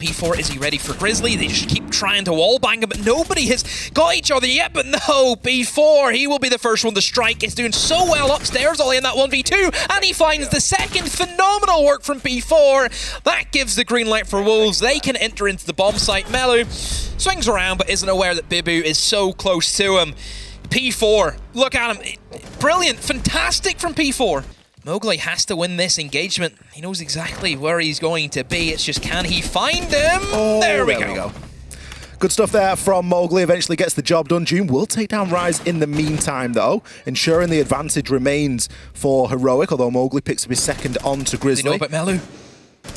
P4, is he ready for Grizzly? They just keep trying to wallbang him, but nobody has got each other yet. But no, P4, he will be the first one to strike. He's doing so well upstairs, Ollie, in that 1v2, and he finds the second. Phenomenal work from P4. That gives the green light for Wolves. They can enter into the bomb site. Melu swings around, but isn't aware that Bibu is so close to him. P4, look at him. Brilliant, fantastic from P4. Mowgli has to win this engagement. He knows exactly where he's going to be. It's just, can he find him? Oh, there we go. Good stuff there from Mowgli. Eventually gets the job done. June will take down Rise in the meantime, though, ensuring the advantage remains for Heroic, although Mowgli picks up his second onto Grizzly. They know about Melu.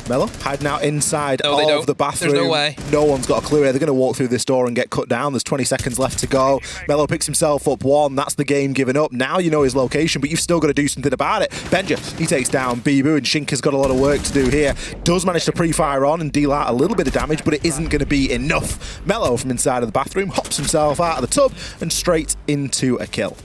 Melo hiding out inside of the bathroom. There's no way. No one's got a clue here. They're going to walk through this door and get cut down. There's 20 seconds left to go. Melo picks himself up one. That's the game given up. Now you know his location, but you've still got to do something about it. Benja, he takes down Bibu, and Shinka's got a lot of work to do here. Does manage to pre-fire on and deal out a little bit of damage, but it isn't going to be enough. Melo from inside of the bathroom hops himself out of the tub and straight into a kill.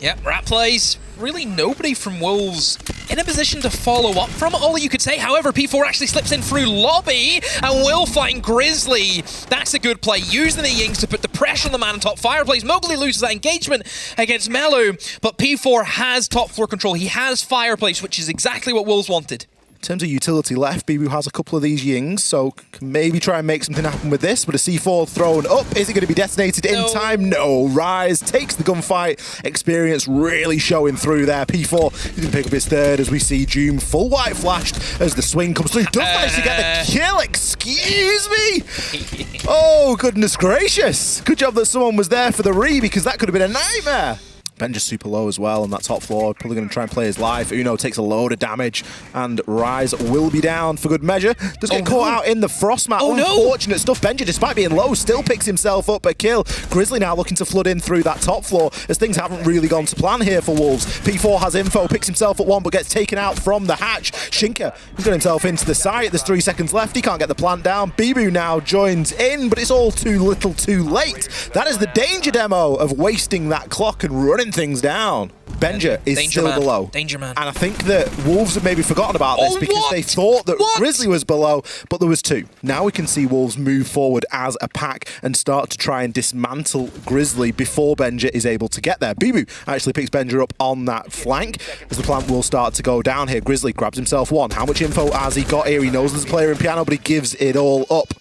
Yep, rat plays. Really nobody from Wolves in a position to follow up from all you could say. However, P4 actually slips in through lobby and will find Grizzly. That's a good play, using the Yings to put the pressure on the man on top. Fireplace, Mowgli loses that engagement against Melu, but P4 has top floor control. He has Fireplace, which is exactly what Wolves wanted. In terms of utility left, Bibu has a couple of these Yings, so can maybe try and make something happen with this, but a C4 thrown up. Is it going to be detonated in time? No. Rise takes the gunfight. Experience really showing through there. P4, he didn't pick up his third as we see Doom full white flashed as the swing comes through. Does manage to get the kill, excuse me? Oh, goodness gracious. Good job that someone was there for the re, because that could have been a nightmare. Benja's super low as well on that top floor. Probably going to try and play his life. Uno takes a load of damage, and Rise will be down for good measure. Does get caught out in the frost mat. Unfortunate stuff. Benja, despite being low, still picks himself up a kill. Grizzly now looking to flood in through that top floor, as things haven't really gone to plan here for Wolves. P4 has info, picks himself at one, but gets taken out from the hatch. Shinka, he's got himself into the site. There's 3 seconds left. He can't get the plant down. Bibu now joins in, but it's all too little too late. That is the danger demo of wasting that clock and running things down. Benja is still below. Danger man. And I think that Wolves have maybe forgotten about this because they thought that Grizzly was below, but there was 2. Now we can see Wolves move forward as a pack and start to try and dismantle Grizzly before Benja is able to get there. Bibu actually picks Benja up on that flank as the plant will start to go down here. Grizzly grabs himself one. How much info has he got here? He knows there's a player in piano, but he gives it all up.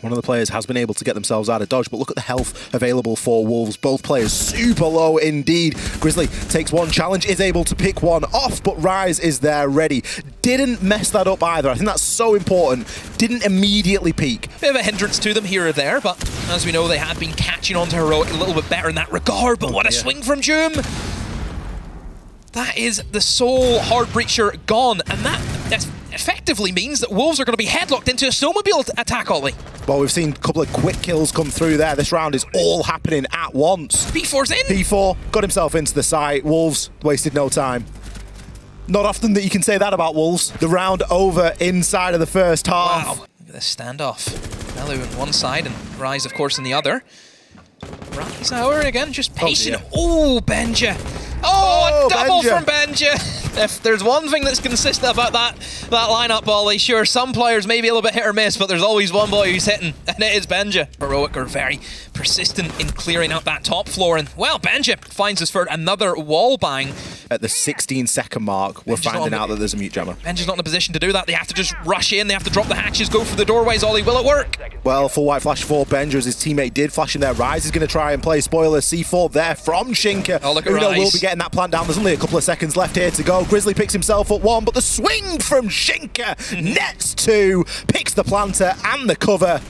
One of the players has been able to get themselves out of dodge, but look at the health available for Wolves. Both players super low indeed. Grizzly takes one challenge, is able to pick one off, but Rise is there ready. Didn't mess that up either. I think that's so important. Didn't immediately peek. Bit of a hindrance to them here or there, but as we know, they have been catching on to Heroic a little bit better in that regard, but what a swing from Doom. That is the sole hard breacher gone, and that effectively means that Wolves are going to be headlocked into a snowmobile attack, Ollie. Well, we've seen a couple of quick kills come through there. This round is all happening at once. P4's in. P4 got himself into the site. Wolves wasted no time. Not often that you can say that about Wolves. The round over inside of the first half. Wow. Look at this standoff. Melu on one side and Rise, of course, on the other. Rise, however, again, just patient. Oh, Benja. Oh, a double from Benja. If there's one thing that's consistent about that lineup, Ollie, sure, some players may be a little bit hit or miss, but there's always one boy who's hitting, and it is Benja. Heroic are very persistent in clearing out that top floor, and, well, Benja finds us for another wall bang. At the 16-second mark, we're finding out that there's a mute jammer. Benja's not in a position to do that. They have to just rush in. They have to drop the hatches, go for the doorways, Ollie. Will it work? Well, full white flash for Benja as his teammate did flash in there. Rise is going to try and play spoiler. C4 there from Shinka. Oh, look at Uno Rise. will be getting that plant down. There's only a couple of seconds left here to go. Grizzly picks himself up one, but the swing from Shinka nets 2, picks the planter and the cover.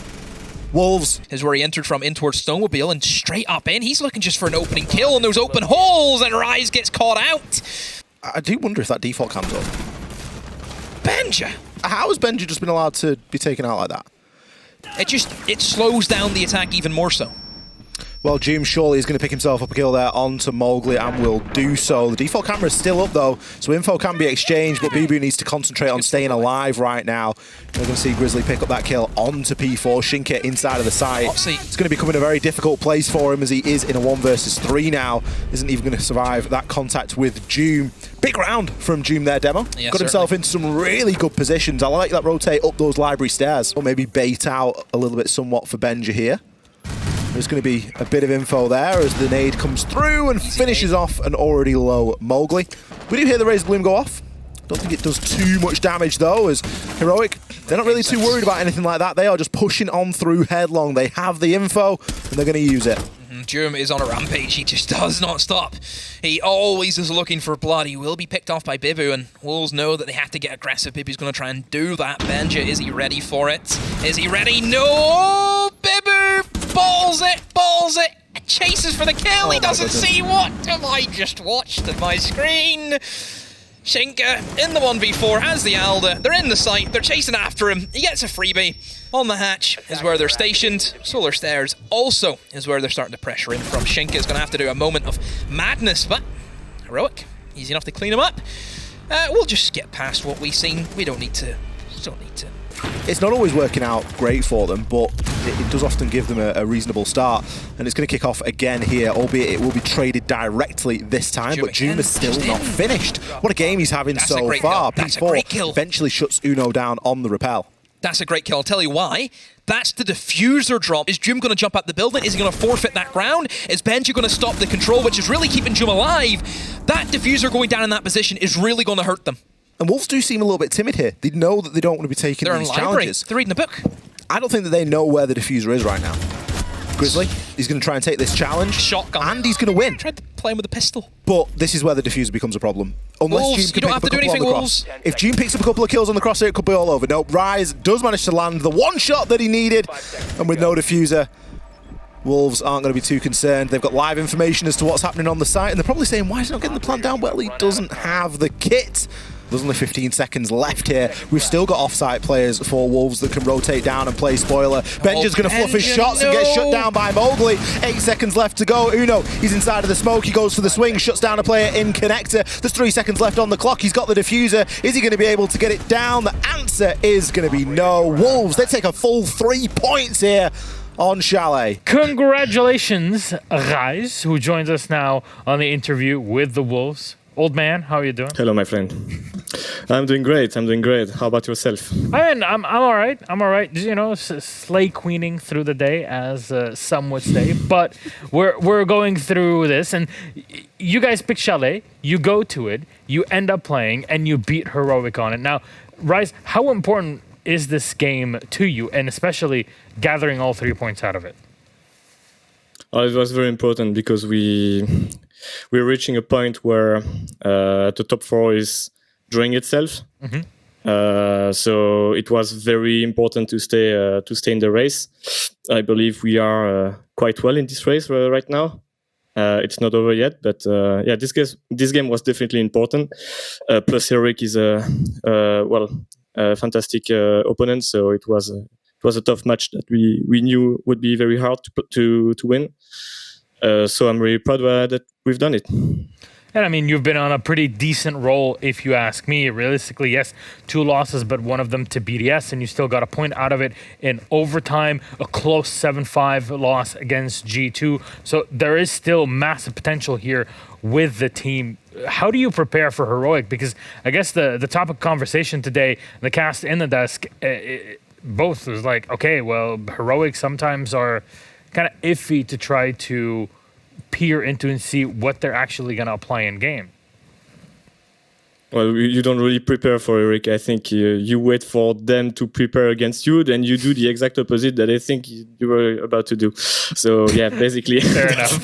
Wolves is where he entered from, in towards Snowmobile and straight up in. He's looking just for an opening kill in those open holes, and Rise gets caught out. I do wonder if that default comes up. Benja! How has Benja just been allowed to be taken out like that? It slows down the attack even more so. Well, Joom surely is going to pick himself up a kill there onto Mowgli and will do so. The default camera is still up though, so info can be exchanged, but BB needs to concentrate on staying alive right now. We're going to see Grizzly pick up that kill onto P4. Shinka inside of the site. It's going to be becoming a very difficult place for him as he is in a 1 versus 3 now. Isn't even going to survive that contact with Joom. Big round from Joom there, Demo. Yeah, got himself into some really good positions. I like that rotate up those library stairs. Or maybe bait out a little bit somewhat for Benja here. There's going to be a bit of info there as the nade comes through and finishes off an already low Mowgli. We do hear the Razor Bloom go off. Don't think it does too much damage though, as Heroic, they're not really too worried about anything like that. They are just pushing on through headlong. They have the info and they're going to use it. Joom is on a rampage. He just does not stop. He always is looking for blood. He will be picked off by Bibu, and Wolves know that they have to get aggressive. Bibu's going to try and do that. Benja, is he ready for it? Is he ready? No! Bibu balls it! Chases for the kill. He doesn't see what have I just watched on my screen. Shinka in the 1v4 has the Alda. They're in the site. They're chasing after him. He gets a freebie. On the hatch is where they're stationed. Solar Stairs also is where they're starting to pressure in from. Shinka is going to have to do a moment of madness, but Heroic, easy enough to clean him up. We'll just get past what we've seen. We don't need to. It's not always working out great for them, but it does often give them a reasonable start. And it's going to kick off again here, albeit it will be traded directly this time, but Joom is still not finished. What a game he's having so far. P4 eventually shuts Uno down on the rappel. That's a great kill. I'll tell you why. That's the diffuser drop. Is Joom going to jump out the building? Is he going to forfeit that ground? Is Benji going to stop the control, which is really keeping Joom alive? That diffuser going down in that position is really going to hurt them. And Wolves do seem a little bit timid here. They know that they don't want to be taking these challenges. They're reading the book. I don't think that they know where the diffuser is right now. Grizzly, he's going to try and take this challenge. Shotgun. And he's going to win. Tried to play him with a pistol. But this is where the diffuser becomes a problem. Unless Wolves, Joom can you don't have to do anything, Wolves. If Joom picks up a couple of kills on the crosshair, it could be all over. Nope, Rise does manage to land the one shot that he needed. And with no diffuser, Wolves aren't going to be too concerned. They've got live information as to what's happening on the site, and they're probably saying, why is he not getting the plant down? Well, he doesn't have the kit. There's only 15 seconds left here. We've still got off-site players for Wolves that can rotate down and play spoiler. Benja's going to fluff his shots and get shut down by Mowgli. 8 seconds left to go. Uno, he's inside of the smoke. He goes for the swing, shuts down a player in connector. There's 3 seconds left on the clock. He's got the diffuser. Is he going to be able to get it down? The answer is going to be no. Wolves, they take a full 3 points here on Chalet. Congratulations, Rise, who joins us now on the interview with the Wolves. Old man, how are you doing? Hello, my friend. I'm doing great. How about yourself? I'm all right. I'm all right. You know, slay queening through the day, as some would say. But we're going through this, and you guys pick Chalet. You go to it. You end up playing, and you beat Heroic on it. Now, Rise, how important is this game to you, and especially gathering all 3 points out of it? It was very important because we're reaching a point where the top 4 is drawing itself. Mm-hmm. So it was very important to stay in the race. I believe we are quite well in this race right now. It's not over yet, but this game was definitely important. Plus, Heroic is a fantastic opponent, so it was a tough match that we knew would be very hard to win. So I'm really proud that we've done it. And I mean, you've been on a pretty decent roll, if you ask me. Realistically, yes, 2 losses, but one of them to BDS, and you still got a point out of it in overtime, a close 7-5 loss against G2. So there is still massive potential here with the team. How do you prepare for Heroic? Because I guess the topic of conversation today, the cast in the desk, both was like, okay, well, Heroic sometimes are kind of iffy to try to peer into and see what they're actually going to apply in game. Well, you don't really prepare for Heroic. I think you wait for them to prepare against you, then you do the exact opposite that I think you were about to do. So yeah, basically. Fair enough.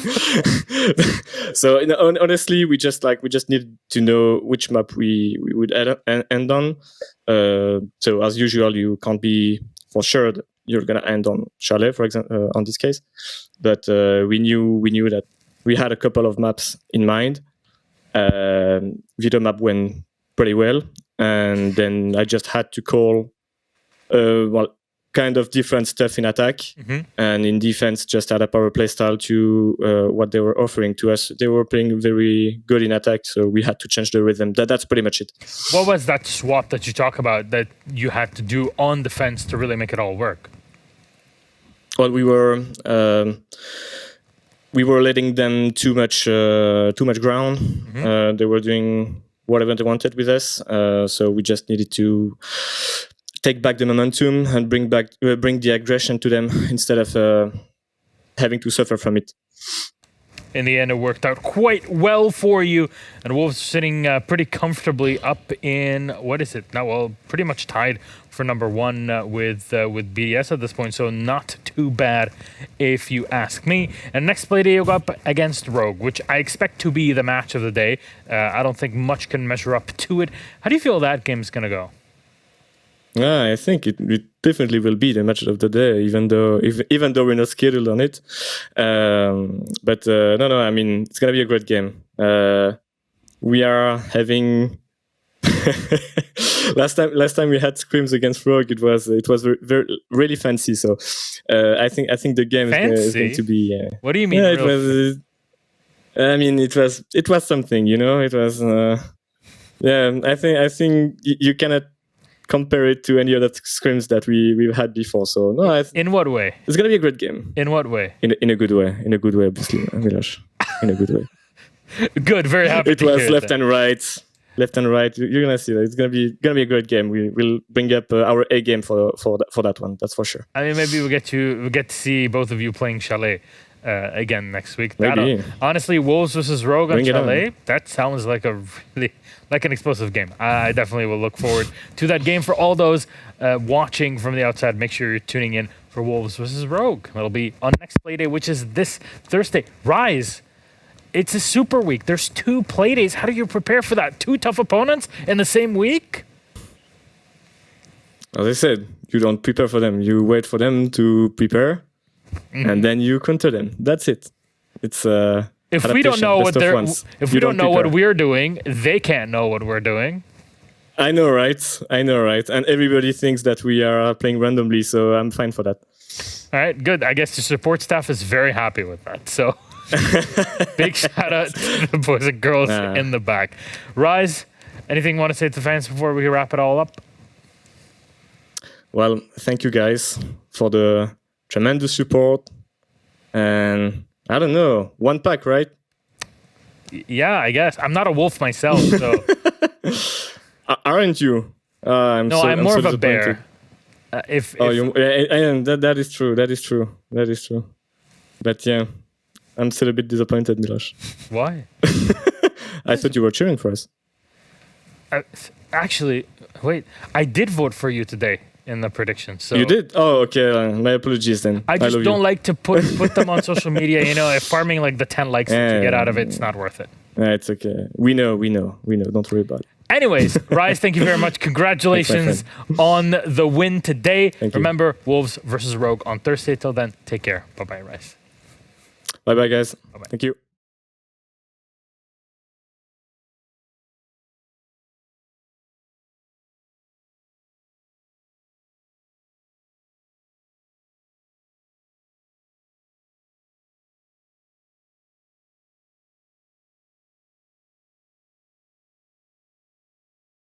So honestly, we just need to know which map we would end on. So as usual, you can't be for sure that you're gonna end on Chalet, for example, on this case. But we knew that we had a couple of maps in mind. Vito map went pretty well, and then I just had to call kind of different stuff in attack, and in defense just adapt our playstyle to what they were offering to us. They were playing very good in attack, so we had to change the rhythm. That's pretty much it. What was that swap that you talk about that you had to do on defense to really make it all work? Well, we were letting them too much ground. They were doing whatever they wanted with us, so we just needed to take back the momentum and bring the aggression to them instead of having to suffer from it. In the end, it worked out quite well for you, and Wolves sitting pretty comfortably up in, what is it now? Well, pretty much tied for number one with BDS at this point, so not too bad if you ask me. And next play day, you go up against Rogue, which I expect to be the match of the day. I don't think much can measure up to it. How do you feel that game's going to go? I think it definitely will be the match of the day, even though we're not scheduled on it. But no, I mean, it's gonna be a great game. We are having last time we had scrims against Rogue. It was really fancy. So I think the game is going to be. What do you mean? Yeah, it was. I mean, it was something. You know, it was. Yeah, I think you cannot compare it to any other scrims that we've had before. So no, in what way? It's gonna be a great game. In what way? In a good way. In a good way, obviously, Miloš. In a good way. Good. Very happy. It was left and right. Left and right. You're gonna see that. It's gonna be a great game. We'll bring up our A game for that one. That's for sure. I mean, maybe we'll get to see both of you playing Chalet again next week. Maybe. Honestly, Wolves versus Rogue on Chalet. That sounds like an explosive game. I definitely will look forward to that game. For all those watching from the outside, make sure you're tuning in for Wolves versus Rogue. That'll be on next play day, which is this Thursday. Rise. It's a super week. There's 2 play days. How do you prepare for that? 2 tough opponents in the same week? As I said, you don't prepare for them. You wait for them to prepare, and then you counter them. That's it. It's if we don't know what what we're doing, they can't know what we're doing. I know, right? And everybody thinks that we are playing randomly, so I'm fine for that. All right, good. I guess the support staff is very happy with that. So big shout out to the boys and girls in the back. Rise, anything you want to say to the fans before we wrap it all up? Well, thank you guys for the tremendous support. And I don't know, 1 pack, right? Yeah, I guess. I'm not a wolf myself, so. Aren't you? I'm more of a bear. That is true. That is true. But yeah, I'm still a bit disappointed, Miloš. Why? I thought you were cheering for us. Actually, wait. I did vote for you today in the prediction. So you did? Oh, okay. My apologies then. I just don't like to put them on social media. You know, if farming like the 10 likes that you get out of it, it's not worth it. It's okay. We know. Don't worry about it. Anyways, Rise, thank you very much. Congratulations on the win today. Remember, Wolves versus Rogue on Thursday. Till then, take care. Bye-bye, Rise. Bye-bye, guys. Bye-bye. Thank you.